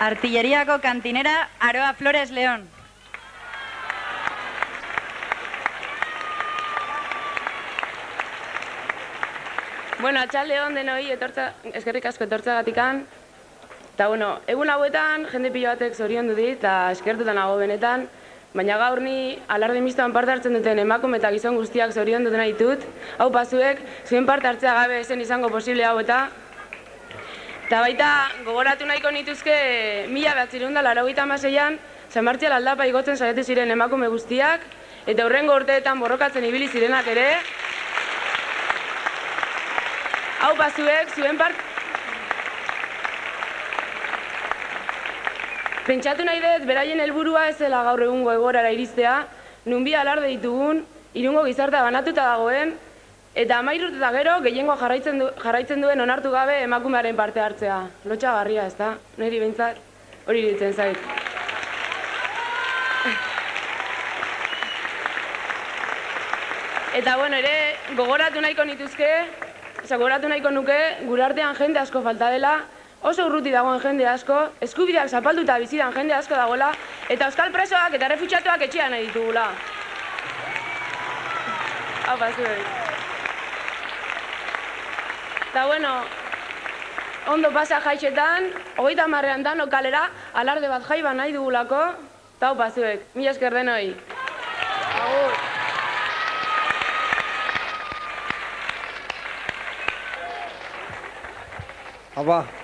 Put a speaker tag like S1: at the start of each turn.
S1: Artilleriako kantinera Aroa Flores León.
S2: Bueno, atxaldeon denoi eskerrik asko etortzagatikan. Eta, bueno, egun hauetan jende pilo batek zoriondu dit, eta eskertuta nago benetan, baina gaur ni alarde mistoan parte hartzen duten emakume eta gizon guztiak zoriondu dena ditut. Hau pasuek, zuen parte hartzea gabe zen izango posible hau eta baita gogoratu nahiko nituzke 1986an San Martzial aldapa igotzen saiatu ziren emakume guztiak, eta hurrengo urteetan borrokatzen ibili zirenak ere. Hau pasuek, zuen parte... Pentsatu nahi dut, beraien helburua ez dela gaur egungo egoerara iristea, nun bi alarde ditugun, Irungo gizartea banatuta dagoen, eta 13 urte eta gero gehiengoa jarraitzen duen onartu gabe emakumearen parte hartzea. Lotsagarria, ezta? Niri behintzat hori iruditzen zait. Eta, bueno, ere, gogoratu nahiko nuke, gure artean jende asko falta dela, oso urruti dagoen jende asko, eskubideak zapalduta bizidan jende asko dagoela, eta euskal presoak eta refutsiatuak etxean nahi ditugula. Hau pasuek. Eta, bueno, ondo pasa jaixetan, 30ean dano kalera, alarde bat jaiba nahi dugulako, eta hau pasuek. Mila esker denoi. Agur.
S3: Apa.